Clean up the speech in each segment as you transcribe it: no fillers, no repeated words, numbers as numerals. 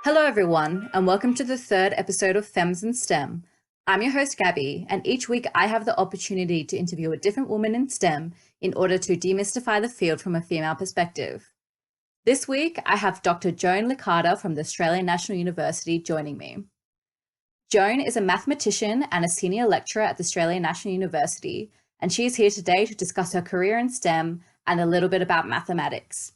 Hello, everyone, and welcome to the third episode of Femmes in STEM. I'm your host, Gabi, and each week I have the opportunity to interview a different woman in STEM in order to demystify the field from a female perspective. This week, I have Dr. Joan Licata from the Australian National University joining me. Joan is a mathematician and a senior lecturer at the Australian National University, and she is here today to discuss her career in STEM and a little bit about mathematics.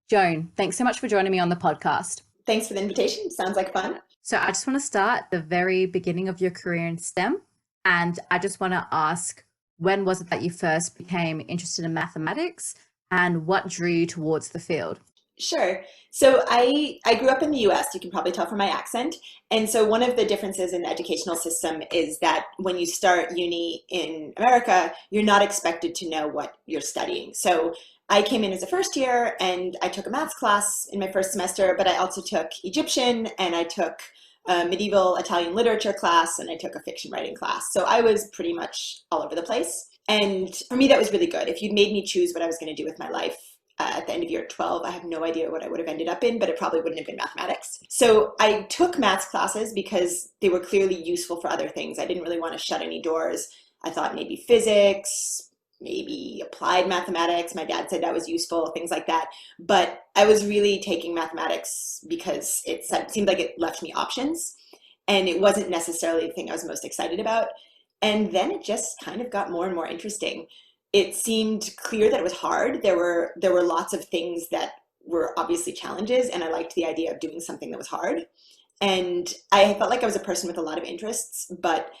Joan, thanks so much for joining me on the podcast. Thanks for the invitation. Sounds like fun. So I just want to start at the very beginning of your career in STEM. And I just want to ask, when was it that you first became interested in mathematics and what drew you towards the field? Sure. So I grew up in the US, you can probably tell from my accent. And so one of the differences in the educational system is that when you start uni in America, you're not expected to know what you're studying. So I came in as a first year and I took a maths class in my first semester, but I also took Egyptian and I took a medieval Italian literature class and I took a fiction writing class. So I was pretty much all over the place. And for me, that was really good. If you'd made me choose what I was going to do with my life at the end of year 12, I have no idea what I would have ended up in, but it probably wouldn't have been mathematics. So I took maths classes because they were clearly useful for other things. I didn't really want to shut any doors. I thought maybe physics, maybe applied mathematics. My dad said that was useful, things like that. But I was really taking mathematics because it seemed like it left me options. And it wasn't necessarily the thing I was most excited about. And then it just kind of got more and more interesting. It seemed clear that it was hard. There were lots of things that were obviously challenges, and I liked the idea of doing something that was hard. And I felt like I was a person with a lot of interests, but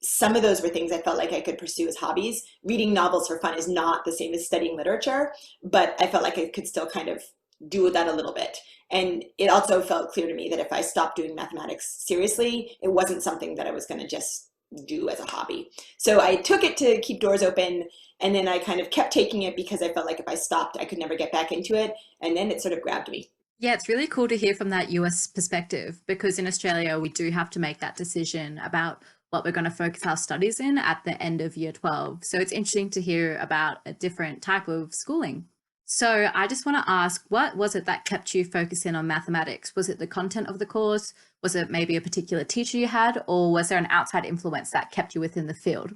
some of those were things I felt like I could pursue as hobbies. Reading novels for fun is not the same as studying literature, but I felt like I could still kind of do that a little bit. And it also felt clear to me that if I stopped doing mathematics seriously, it wasn't something that I was going to just do as a hobby. So I took it to keep doors open, and then I kind of kept taking it because I felt like if I stopped, I could never get back into it. And then it sort of grabbed me. Yeah, it's really cool to hear from that US perspective because in Australia, we do have to make that decision about what we're going to focus our studies in at the end of year 12. So it's interesting to hear about a different type of schooling. So I just want to ask, what was it that kept you focusing on mathematics? Was it the content of the course? Was it maybe a particular teacher you had, or was there an outside influence that kept you within the field?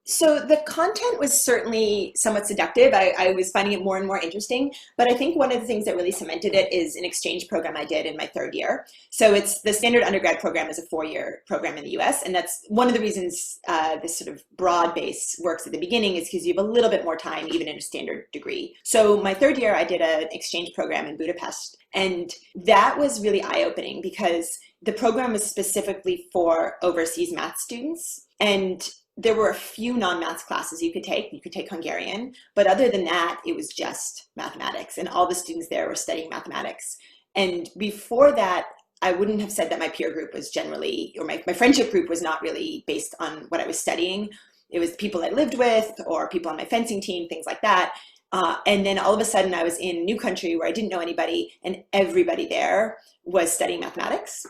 So the content was certainly somewhat seductive. I was finding it more and more interesting, but I think one of the things that really cemented it is an exchange program I did in my third year. So it's the standard undergrad program is a 4-year program in the US, and that's one of the reasons this sort of broad base works at the beginning is because you have a little bit more time even in a standard degree. So my third year, I did an exchange program in Budapest, and that was really eye-opening because the program was specifically for overseas math students, and there were a few non-maths classes you could take. You could take Hungarian, but other than that, it was just mathematics, and all the students there were studying mathematics. And before that, I wouldn't have said that my peer group was generally, or my friendship group was not really based on what I was studying. It was people I lived with or people on my fencing team, things like that. And then all of a sudden I was in a new country where I didn't know anybody, and everybody there was studying mathematics.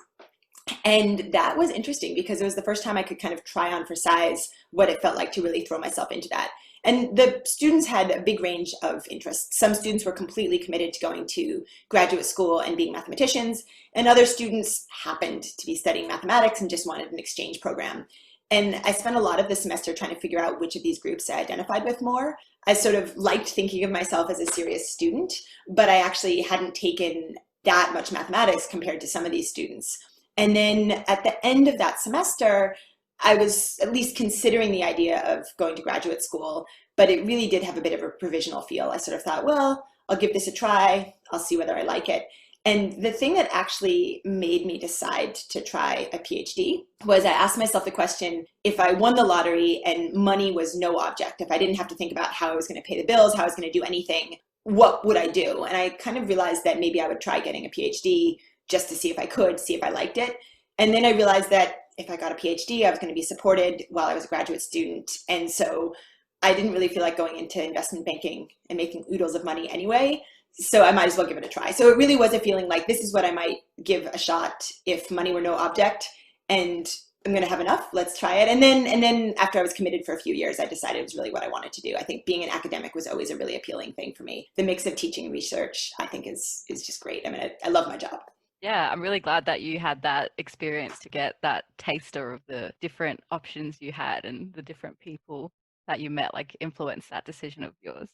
And that was interesting because it was the first time I could kind of try on for size what it felt like to really throw myself into that. And the students had a big range of interests. Some students were completely committed to going to graduate school and being mathematicians, and other students happened to be studying mathematics and just wanted an exchange program. And I spent a lot of the semester trying to figure out which of these groups I identified with more. I sort of liked thinking of myself as a serious student, but I actually hadn't taken that much mathematics compared to some of these students. And then at the end of that semester, I was at least considering the idea of going to graduate school, but it really did have a bit of a provisional feel. I sort of thought, well, I'll give this a try. I'll see whether I like it. And the thing that actually made me decide to try a PhD was I asked myself the question, if I won the lottery and money was no object, if I didn't have to think about how I was going to pay the bills, how I was going to do anything, what would I do? And I kind of realized that maybe I would try getting a PhD just to see if I could, see if I liked it. And then I realized that if I got a PhD, I was going to be supported while I was a graduate student. And so I didn't really feel like going into investment banking and making oodles of money anyway. So I might as well give it a try. So it really was a feeling like this is what I might give a shot if money were no object, and I'm going to have enough. Let's try it. And then after I was committed for a few years, I decided it was really what I wanted to do. I think being an academic was always a really appealing thing for me. The mix of teaching and research, I think is just great. I mean, I love my job. Yeah, I'm really glad that you had that experience to get that taster of the different options you had and the different people that you met, like influence that decision of yours.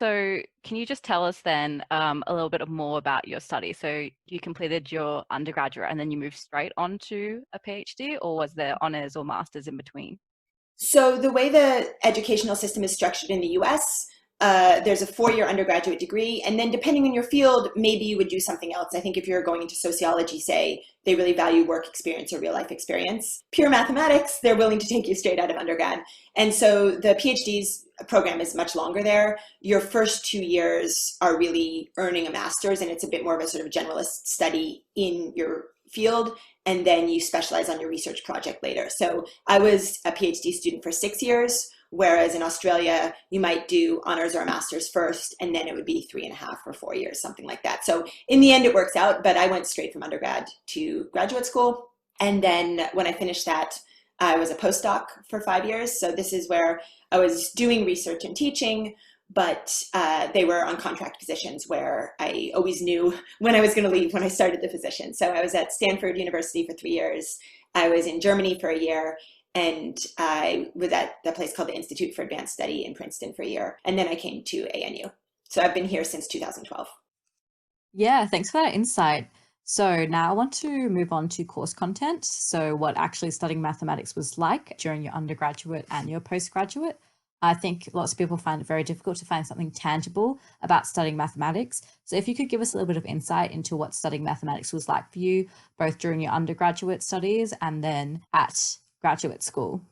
So, can you just tell us then a little bit more about your study? So, you completed your undergraduate and then you moved straight on to a PhD, or was there honors or masters in between? So the way the educational system is structured in the US, there's a 4-year undergraduate degree, and then depending on your field, maybe you would do something else. I think if you're going into sociology, say, they really value work experience or real life experience. Pure mathematics, they're willing to take you straight out of undergrad. And so the PhD's program is much longer there. Your first 2 years are really earning a master's, and it's a bit more of a sort of generalist study in your field, and then you specialize on your research project later. So I was a PhD student for 6 years, whereas in Australia, you might do honors or a master's first, and then it would be 3.5 or 4 years, something like that. So in the end, it works out, but I went straight from undergrad to graduate school. And then when I finished that, I was a postdoc for 5 years. So this is where I was doing research and teaching, but they were on contract positions where I always knew when I was going to leave when I started the position. So I was at Stanford University for 3 years. I was in Germany for a year, and I was at the place called the Institute for Advanced Study in Princeton for a year. And then I came to ANU. So I've been here since 2012. Yeah, thanks for that insight. So now I want to move on to course content. So what actually studying mathematics was like during your undergraduate and your postgraduate. I think lots of people find it very difficult to find something tangible about studying mathematics. So if you could give us a little bit of insight into what studying mathematics was like for you, both during your undergraduate studies and then at graduate school.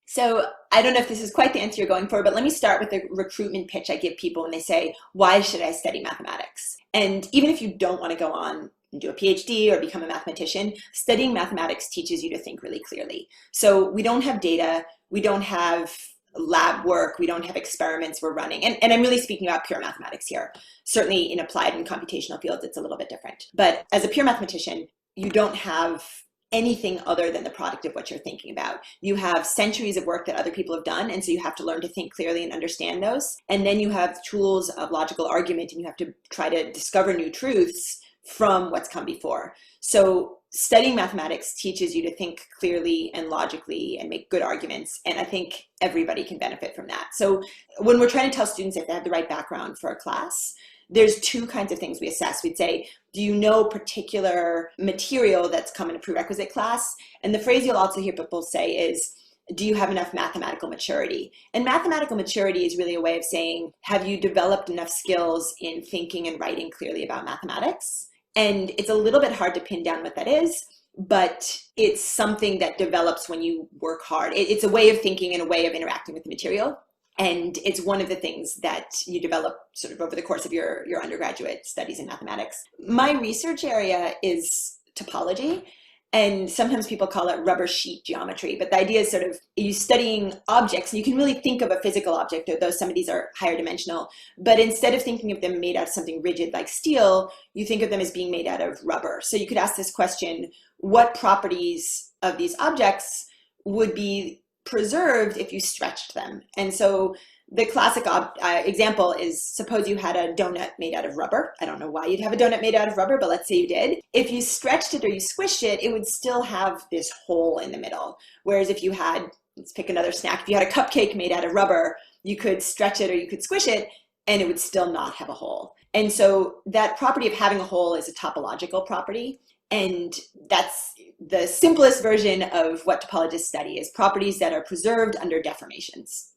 So I don't know if this is quite the answer you're going for, but let me start with the recruitment pitch I give people when they say, why should I study mathematics? And even if you don't want to go on and do a PhD or become a mathematician, studying mathematics teaches you to think really clearly. So we don't have data, we don't have lab work, we don't have experiments we're running. And I'm really speaking about pure mathematics here. Certainly in applied and computational fields, it's a little bit different. But as a pure mathematician, you don't have anything other than the product of what you're thinking about. You have centuries of work that other people have done, and so you have to learn to think clearly and understand those. And then you have tools of logical argument, and you have to try to discover new truths from what's come before. So studying mathematics teaches you to think clearly and logically and make good arguments, and I think everybody can benefit from that. So when we're trying to tell students if they have the right background for a class, there's two kinds of things we assess. We'd say, do you know particular material that's come in a prerequisite class? And the phrase you'll also hear people say is, do you have enough mathematical maturity? And mathematical maturity is really a way of saying, have you developed enough skills in thinking and writing clearly about mathematics? And it's a little bit hard to pin down what that is, but it's something that develops when you work hard. It's a way of thinking and a way of interacting with the material. And it's one of the things that you develop sort of over the course of your undergraduate studies in mathematics. My research area is topology, and sometimes people call it rubber sheet geometry. But the idea is sort of you studying objects, and you can really think of a physical object, although some of these are higher dimensional. But instead of thinking of them made out of something rigid like steel, you think of them as being made out of rubber. So you could ask this question, what properties of these objects would be preserved if you stretched them? And so the classic example is, suppose you had a donut made out of rubber. I don't know why you'd have a donut made out of rubber, but let's say you did. If you stretched it or you squished it, it would still have this hole in the middle. Whereas if you had, let's pick another snack, if you had a cupcake made out of rubber, you could stretch it or you could squish it and it would still not have a hole. And so that property of having a hole is a topological property. And that's the simplest version of what topologists study, is properties that are preserved under deformations.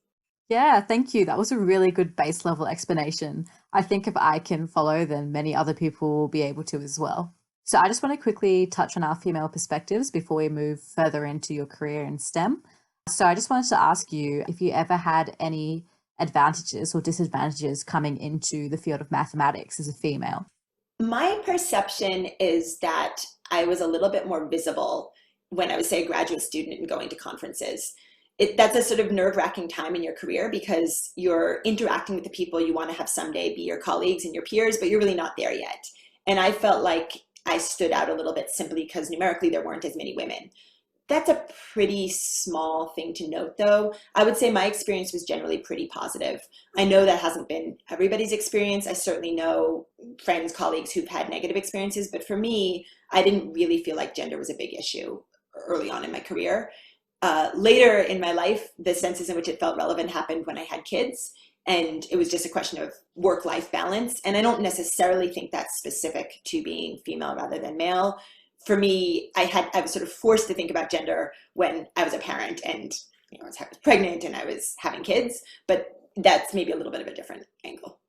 Yeah, thank you. That was a really good base level explanation. I think if I can follow, then many other people will be able to as well. So I just want to quickly touch on our female perspectives before we move further into your career in STEM. So I just wanted to ask you if you ever had any advantages or disadvantages coming into the field of mathematics as a female. My perception is that I was a little bit more visible when I was, say, a graduate student and going to conferences. That's a sort of nerve-wracking time in your career because you're interacting with the people you want to have someday be your colleagues and your peers, but you're really not there yet. And I felt like I stood out a little bit simply because numerically there weren't as many women. That's a pretty small thing to note, though. I would say my experience was generally pretty positive. I know that hasn't been everybody's experience. I certainly know friends, colleagues who've had negative experiences, but for me, I didn't really feel like gender was a big issue early on in my career. Later in my life, the senses in which it felt relevant happened when I had kids, and it was just a question of work-life balance. And I don't necessarily think that's specific to being female rather than male. For me, I was sort of forced to think about gender when I was a parent, and I was pregnant and I was having kids, but that's maybe a little bit of a different angle.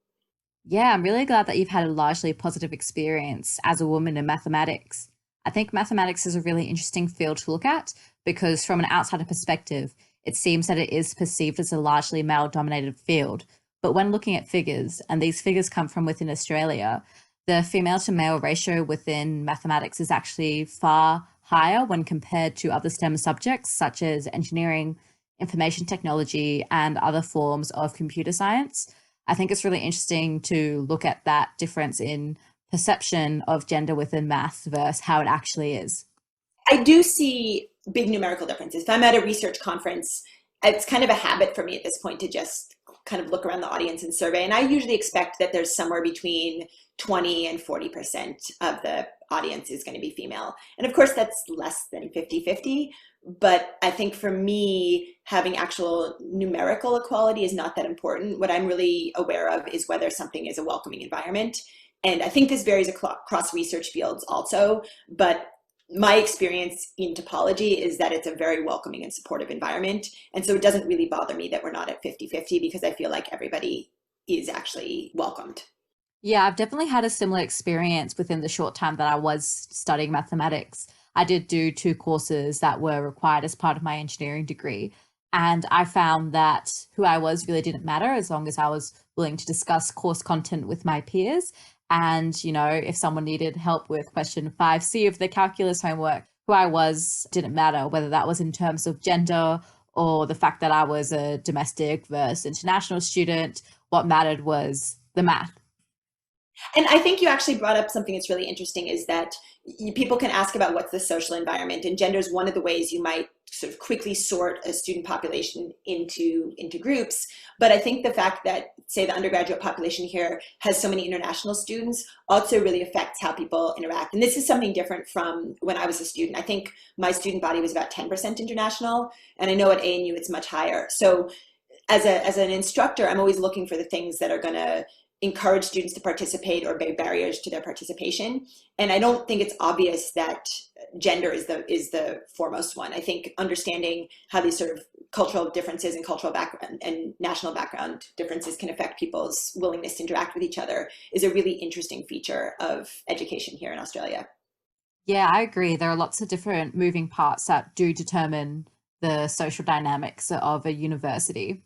Yeah, I'm really glad that you've had a largely positive experience as a woman in mathematics. I think mathematics is a really interesting field to look at because, from an outsider perspective, it seems that it is perceived as a largely male dominated field. But when looking at figures, and these figures come from within Australia, the female to male ratio within mathematics is actually far higher when compared to other STEM subjects such as engineering, information technology, and other forms of computer science. I think it's really interesting to look at that difference in perception of gender within math versus how it actually is. I do see big numerical differences. If I'm at a research conference, it's kind of a habit for me at this point to just kind of look around the audience and survey. And I usually expect that there's somewhere between 20 and 40% of the audience is going to be female. And of course, that's less than 50-50. But I think for me, having actual numerical equality is not that important. What I'm really aware of is whether something is a welcoming environment. And I think this varies across research fields also, but my experience in topology is that it's a very welcoming and supportive environment. And so it doesn't really bother me that we're not at 50-50 because I feel like everybody is actually welcomed. Yeah, I've definitely had a similar experience within the short time that I was studying mathematics. I did do 2 courses that were required as part of my engineering degree. And I found that who I was really didn't matter as long as I was willing to discuss course content with my peers. And, if someone needed help with question 5C of the calculus homework, who I was didn't matter, whether that was in terms of gender or the fact that I was a domestic versus international student. What mattered was the math. And I think you actually brought up something that's really interesting is that people can ask about what's the social environment, and gender is one of the ways you might sort of quickly sort a student population into groups. But I think the fact that, say, the undergraduate population here has so many international students also really affects how people interact. And this is something different from when I was a student. I think my student body was about 10% international, and I know at ANU it's much higher. So as an instructor, I'm always looking for the things that are going to encourage students to participate or be barriers to their participation. And I don't think it's obvious that gender is the foremost one. I think understanding how these sort of cultural differences and cultural background and national background differences can affect people's willingness to interact with each other is a really interesting feature of education here in Australia. Yeah, I agree. There are lots of different moving parts that do determine the social dynamics of a university.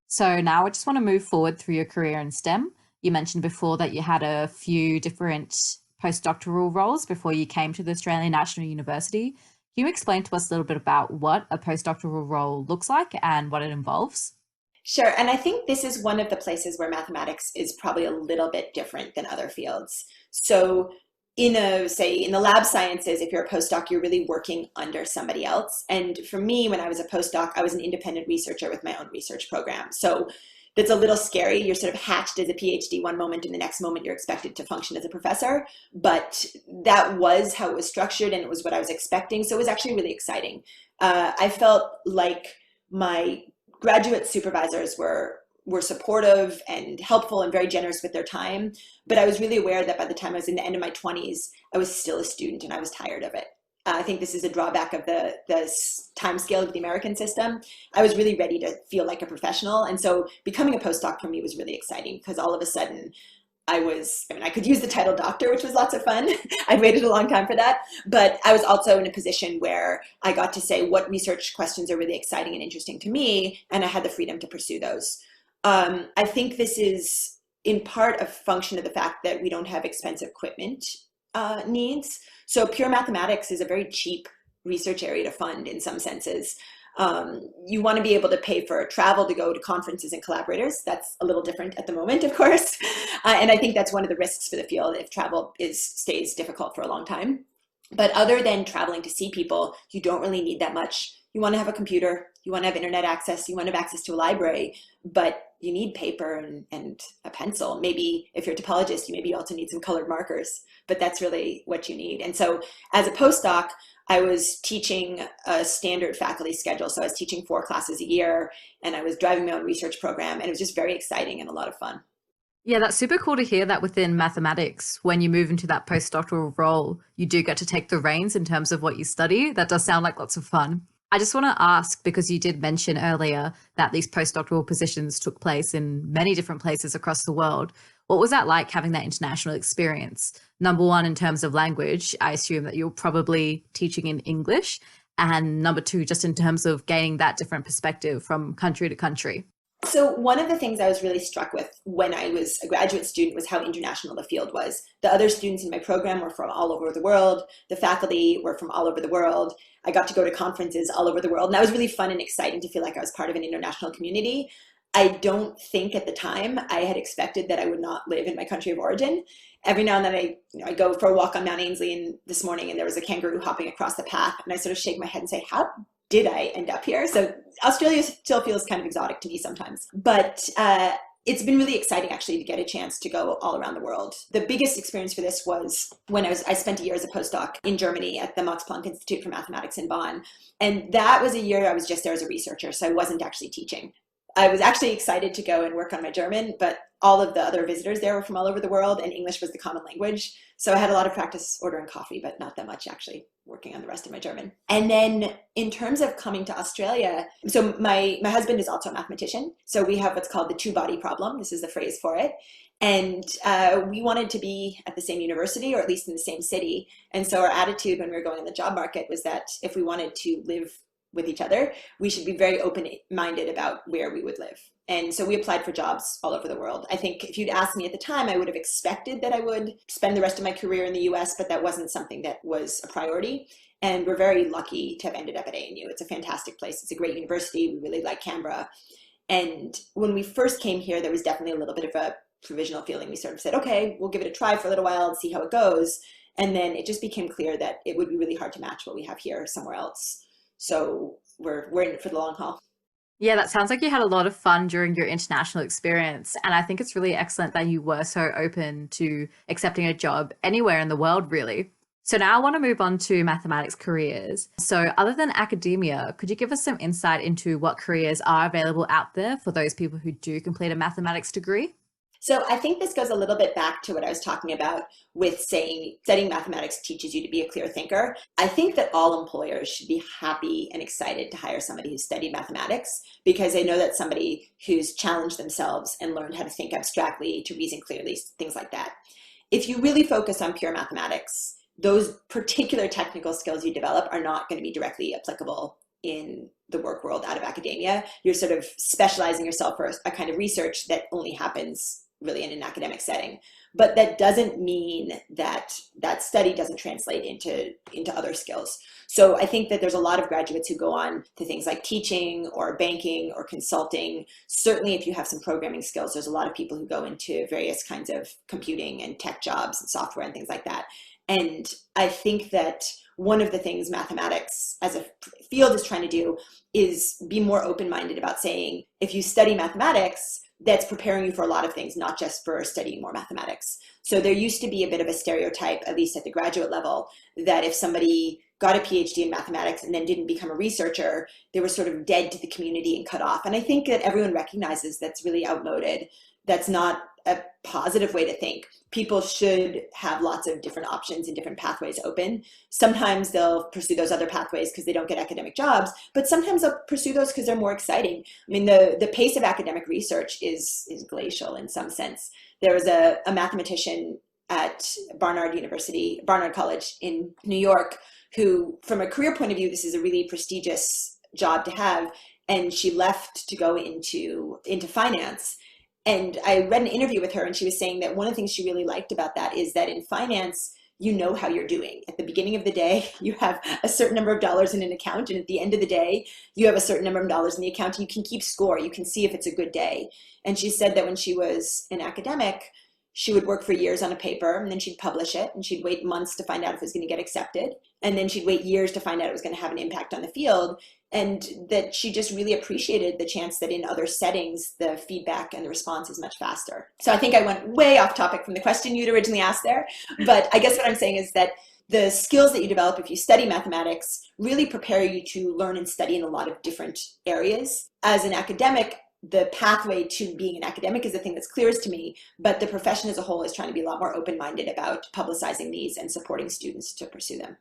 So now I just want to move forward through your career in STEM. You mentioned before that you had a few different postdoctoral roles before you came to the Australian National University. Can you explain to us a little bit about what a postdoctoral role looks like and what it involves? Sure. And I think this is one of the places where mathematics is probably a little bit different than other fields. So in the lab sciences, if you're a postdoc, you're really working under somebody else. And for me, when I was a postdoc, I was an independent researcher with my own research program. So that's a little scary. You're sort of hatched as a PhD one moment, and the next moment you're expected to function as a professor. But that was how it was structured, and it was what I was expecting. So it was actually really exciting. I felt like my graduate supervisors were supportive and helpful and very generous with their time. But I was really aware that by the time I was in the end of my 20s, I was still a student and I was tired of it. I think this is a drawback of the time scale of the American system. I was really ready to feel like a professional. And so becoming a postdoc for me was really exciting because all of a sudden I could use the title doctor, which was lots of fun. I'd waited a long time for that. But I was also in a position where I got to say what research questions are really exciting and interesting to me, and I had the freedom to pursue those. I think this is in part a function of the fact that we don't have expensive equipment needs. So pure mathematics is a very cheap research area to fund in some senses. You want to be able to pay for travel to go to conferences and collaborators. That's a little different at the moment, of course. And I think that's one of the risks for the field if travel stays difficult for a long time. But other than traveling to see people, you don't really need that much. You want to have a computer, you want to have internet access, you want to have access to a library, but you need paper and a pencil. Maybe if you're a topologist, you maybe also need some colored markers, but that's really what you need. And so as a postdoc, I was teaching a standard faculty schedule. So I was teaching 4 classes a year, and I was driving my own research program, and it was just very exciting and a lot of fun. Yeah, that's super cool to hear that within mathematics, when you move into that postdoctoral role, you do get to take the reins in terms of what you study. That does sound like lots of fun. I just want to ask, because you did mention earlier that these postdoctoral positions took place in many different places across the world. What was that like, having that international experience? Number one, in terms of language, I assume that you're probably teaching in English. And number two, just in terms of gaining that different perspective from country to country. So one of the things I was really struck with when I was a graduate student was how international the field was. The other students in my program were from all over the world. The faculty were from all over the world. I got to go to conferences all over the world. And that was really fun and exciting to feel like I was part of an international community. I don't think at the time I had expected that I would not live in my country of origin. Every now and then I go for a walk on Mount Ainslie, and this morning, and there was a kangaroo hopping across the path, and I sort of shake my head and say, how did I end up here? So Australia still feels kind of exotic to me sometimes, but it's been really exciting actually to get a chance to go all around the world. The biggest experience for this was when I spent a year as a postdoc in Germany at the Max Planck Institute for Mathematics in Bonn. And that was a year I was just there as a researcher, so I wasn't actually teaching. I was actually excited to go and work on my German, but all of the other visitors there were from all over the world, and English was the common language. So I had a lot of practice ordering coffee, but not that much actually working on the rest of my German. And then in terms of coming to Australia, so my husband is also a mathematician. So we have what's called the two-body problem. This is the phrase for it. And we wanted to be at the same university, or at least in the same city. And so our attitude when we were going on the job market was that if we wanted to live with each other, we should be very open-minded about where we would live. And so we applied for jobs all over the world. I think if you'd asked me at the time, I would have expected that I would spend the rest of my career in the US, but that wasn't something that was a priority. And we're very lucky to have ended up at ANU. It's a fantastic place. It's a great university. We really like Canberra. And when we first came here, there was definitely a little bit of a provisional feeling. We sort of said, okay, we'll give it a try for a little while and see how it goes. And then it just became clear that it would be really hard to match what we have here somewhere else. So we're in it for the long haul. Yeah, that sounds like you had a lot of fun during your international experience. And I think it's really excellent that you were so open to accepting a job anywhere in the world, really. So now I want to move on to mathematics careers. So other than academia, could you give us some insight into what careers are available out there for those people who do complete a mathematics degree? So I think this goes a little bit back to what I was talking about with saying studying mathematics teaches you to be a clear thinker. I think that all employers should be happy and excited to hire somebody who's studied mathematics, because they know that somebody who's challenged themselves and learned how to think abstractly, to reason clearly, things like that. If you really focus on pure mathematics, those particular technical skills you develop are not going to be directly applicable in the work world out of academia. You're sort of specializing yourself for a kind of research that only happens really in an academic setting. But that doesn't mean that that study doesn't translate into other skills. So I think that there's a lot of graduates who go on to things like teaching or banking or consulting. Certainly if you have some programming skills, there's a lot of people who go into various kinds of computing and tech jobs and software and things like that. And I think that one of the things mathematics as a field is trying to do is be more open-minded about saying, if you study mathematics, that's preparing you for a lot of things, not just for studying more mathematics. So there used to be a bit of a stereotype, at least at the graduate level, that if somebody got a PhD in mathematics and then didn't become a researcher, they were sort of dead to the community and cut off. And I think that everyone recognizes that's really outmoded. That's not a positive way to think. People should have lots of different options and different pathways open. Sometimes they'll pursue those other pathways because they don't get academic jobs, but sometimes they'll pursue those because they're more exciting. I mean, the pace of academic research is glacial in some sense. There was a mathematician at Barnard College in New York, who, from a career point of view, this is a really prestigious job to have, and she left to go into finance. And I read an interview with her, and she was saying that one of the things she really liked about that is that in finance, you know how you're doing. At the beginning of the day, you have a certain number of dollars in an account, and at the end of the day, you have a certain number of dollars in the account, and you can keep score. You can see if it's a good day. And she said that when she was an academic, She would work for years on a paper, and then she'd publish it, and she'd wait months to find out if it was going to get accepted. And then she'd wait years to find out it was going to have an impact on the field. And that she just really appreciated the chance that in other settings, the feedback and the response is much faster. So I think I went way off topic from the question you'd originally asked there. But I guess what I'm saying is that the skills that you develop if you study mathematics really prepare you to learn and study in a lot of different areas. As an academic, the pathway to being an academic is the thing that's clearest to me, but the profession as a whole is trying to be a lot more open-minded about publicizing these and supporting students to pursue them.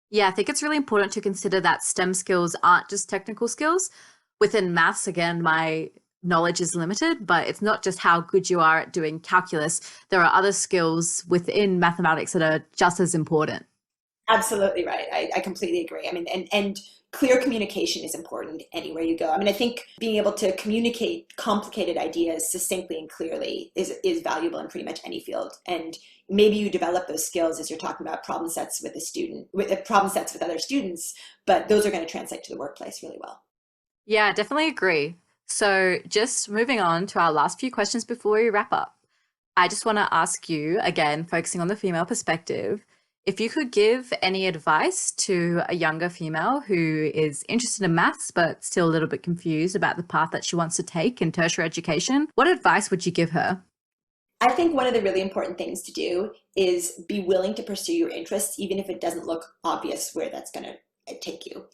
Yeah, I think it's really important to consider that STEM skills aren't just technical skills. Within maths, again, my knowledge is limited, but it's not just how good you are at doing calculus. There are other skills within mathematics that are just as important. Absolutely right. I completely agree. I mean, and clear communication is important anywhere you go. I mean, I think being able to communicate complicated ideas succinctly and clearly is valuable in pretty much any field. And maybe you develop those skills as you're talking about problem sets with a student, with problem sets with other students, but those are going to translate to the workplace really well. Yeah, I definitely agree. So just moving on to our last few questions before we wrap up. I just want to ask you, again, focusing on the female perspective, if you could give any advice to a younger female who is interested in maths but still a little bit confused about the path that she wants to take in tertiary education, what advice would you give her? I think one of the really important things to do is be willing to pursue your interests, even if it doesn't look obvious where that's going to take you.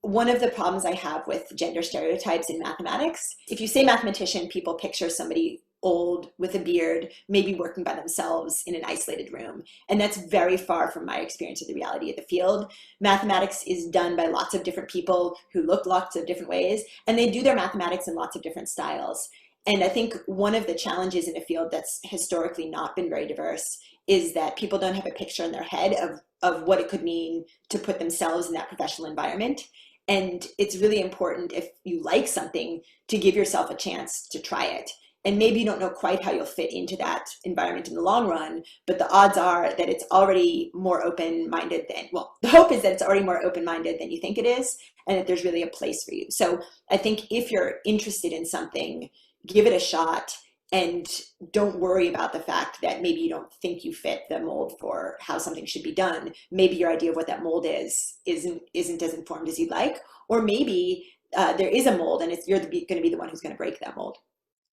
One of the problems I have with gender stereotypes in mathematics, if you say mathematician, people picture somebody old with a beard, maybe working by themselves in an isolated room. And that's very far from my experience of the reality of the field. Mathematics is done by lots of different people who look lots of different ways, and they do their mathematics in lots of different styles. And I think one of the challenges in a field that's historically not been very diverse is that people don't have a picture in their head of what it could mean to put themselves in that professional environment. And it's really important, if you like something, to give yourself a chance to try it. And maybe you don't know quite how you'll fit into that environment in the long run, but the odds are that it's already more open-minded than, well, the hope is that it's already more open-minded than you think it is, and that there's really a place for you. So I think if you're interested in something, give it a shot, and don't worry about the fact that maybe you don't think you fit the mold for how something should be done. Maybe your idea of what that mold isn't as informed as you'd like, or maybe there is a mold and you're going to be the one who's going to break that mold.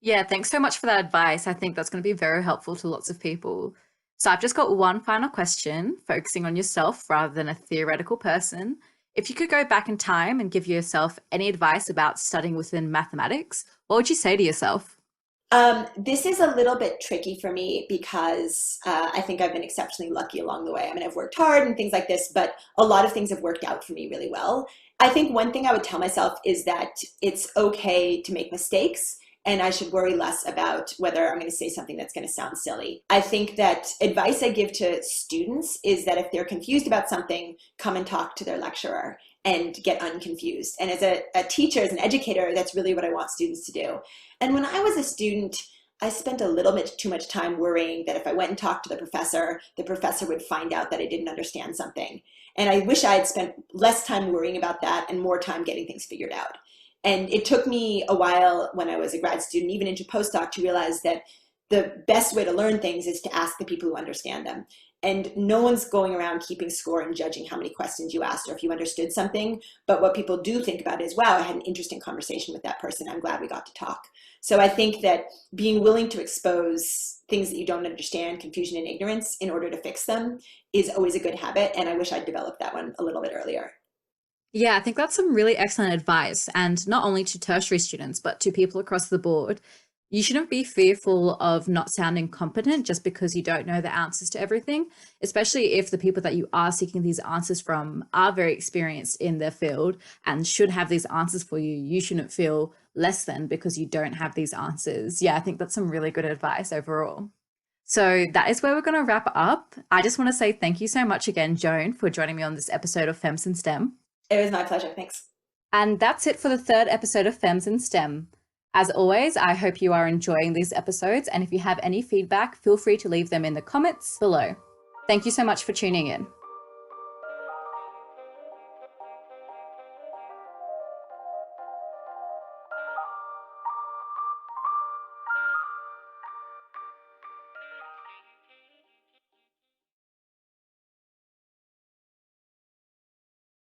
Yeah, thanks so much for that advice. I think that's going to be very helpful to lots of people. So I've just got one final question, focusing on yourself rather than a theoretical person. If you could go back in time and give yourself any advice about studying within mathematics, what would you say to yourself? This is a little bit tricky for me because I think I've been exceptionally lucky along the way. I mean, I've worked hard and things like this, but a lot of things have worked out for me really well. I think one thing I would tell myself is that it's okay to make mistakes, and I should worry less about whether I'm going to say something that's going to sound silly. I think that advice I give to students is that if they're confused about something, come and talk to their lecturer and get unconfused. And as a teacher, as an educator, that's really what I want students to do. And when I was a student, I spent a little bit too much time worrying that if I went and talked to the professor would find out that I didn't understand something. And I wish I had spent less time worrying about that and more time getting things figured out. And it took me a while when I was a grad student, even into postdoc, to realize that the best way to learn things is to ask the people who understand them. And no one's going around keeping score and judging how many questions you asked or if you understood something. But what people do think about is, wow, I had an interesting conversation with that person. I'm glad we got to talk. So I think that being willing to expose things that you don't understand, confusion and ignorance, in order to fix them is always a good habit. And I wish I'd developed that one a little bit earlier. Yeah, I think that's some really excellent advice, and not only to tertiary students, but to people across the board. You shouldn't be fearful of not sounding competent just because you don't know the answers to everything, especially if the people that you are seeking these answers from are very experienced in their field and should have these answers for you. You shouldn't feel less than because you don't have these answers. Yeah, I think that's some really good advice overall. So that is where we're going to wrap up. I just want to say thank you so much again, Joan, for joining me on this episode of Femmes in STEM. It was my pleasure. Thanks. And that's it for the third episode of Femmes in STEM. As always, I hope you are enjoying these episodes, and if you have any feedback, feel free to leave them in the comments below. Thank you so much for tuning in.